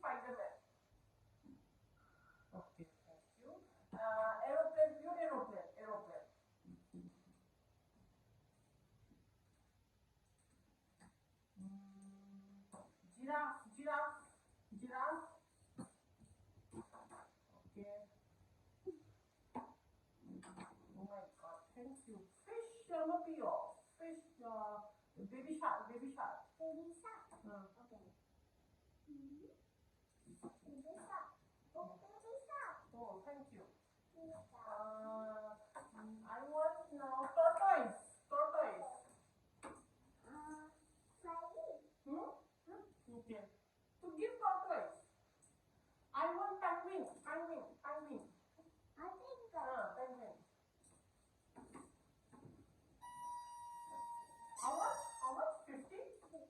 Spider-Man. Okay, thank you. Aeroplane, pure aeroplane, aeroplane. Giraffe, giraffe, giraffe. Okay. Oh my God, thank you. Fish, Echanupina. Fish, baby shark, baby shark. Baby shark. Okay. Baby shark. Oh, baby shark. Oh, thank you. Baby shark. I want now tortoise, tortoise. Flying. Okay. To give tortoise. I want penguin, penguin, penguin. I think Penguin. How much? How much? 50? Okay.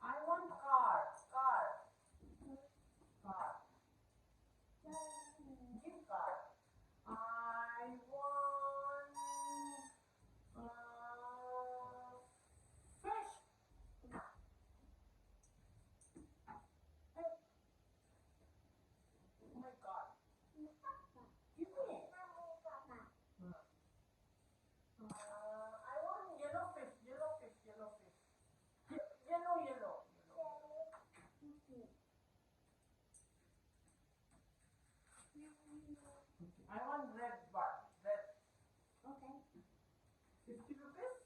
I want car, car, car. Give car. I want fish. Hey. Oh my God. Give me. I want yellow fish, yellow fish, yellow fish. Yellow, yellow, yellow. I want red one, red. Okay. 50 rupees.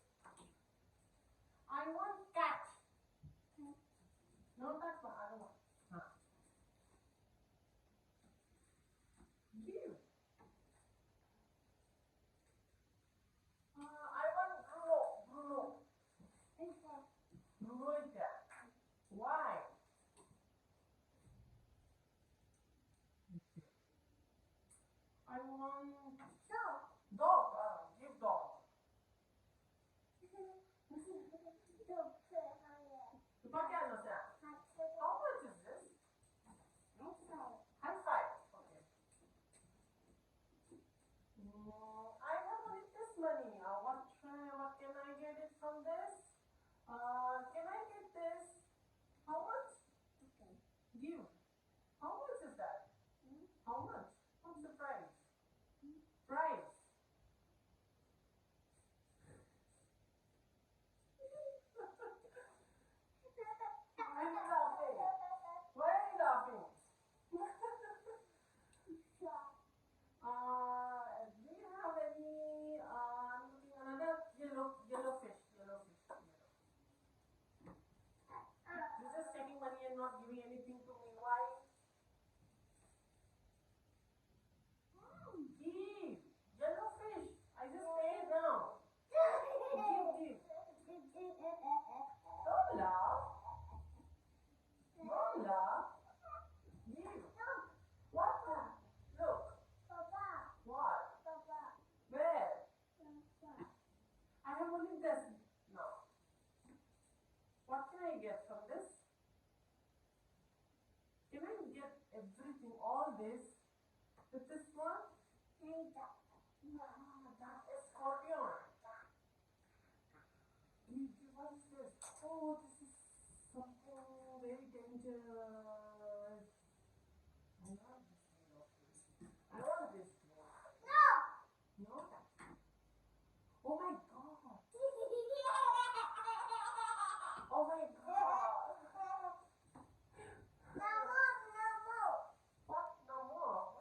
I want cat. No, that one, I don't want. Give. I want Bruno, Bruno. Bruno is there. Why? I want dog. Give dog. Tu pakai ano siya? How much is this? High five. Okay. I have only this money. What can I get it from this? Can I get this? How much? Okay. Give. How much is that? How much? What's the price? Price. Why are you laughing? Why are you laughing? Do you have any? I'm looking another yellow fish. Yellow fish. Yellow. You're just taking money and not giving anything to me. Why? Give. Yellow fish. I just paid now. Give. Don't laugh. Don't laugh. Give. What? Look. What? Where? I have only this now. What can I get from this? Can I get everything, all this, with this one? That is scorpion. What is this? Oh, this is something very dangerous. I love this yellow fish. I want this one. No? Oh my God. Oh my God. What? No more.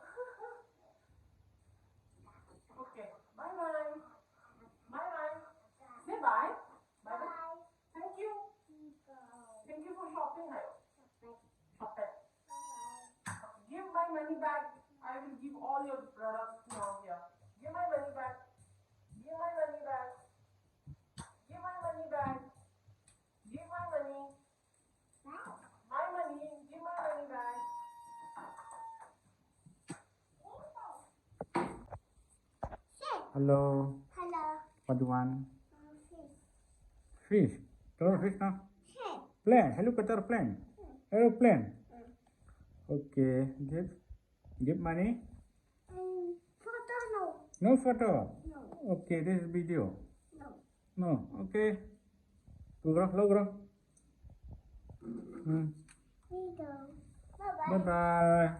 Okay. Bye bye. Bye bye. Say bye. Bye bye. Thank you. Thank you for shopping. Shopping. Give my money back. I will give all your products now here. Give my money back. Give my money back. Give my money back. Give my money. My money. Give my money back. Hello. Hello. What do you want? Fish. Fish. Taruh fish now. Fish. Plane. Helicopter plane. Aeroplane. Okay. Give money. Photo no. No photo. No. Okay. This is video. No. No. Okay. Go. Hmm. We go. Bye Bye bye. bye.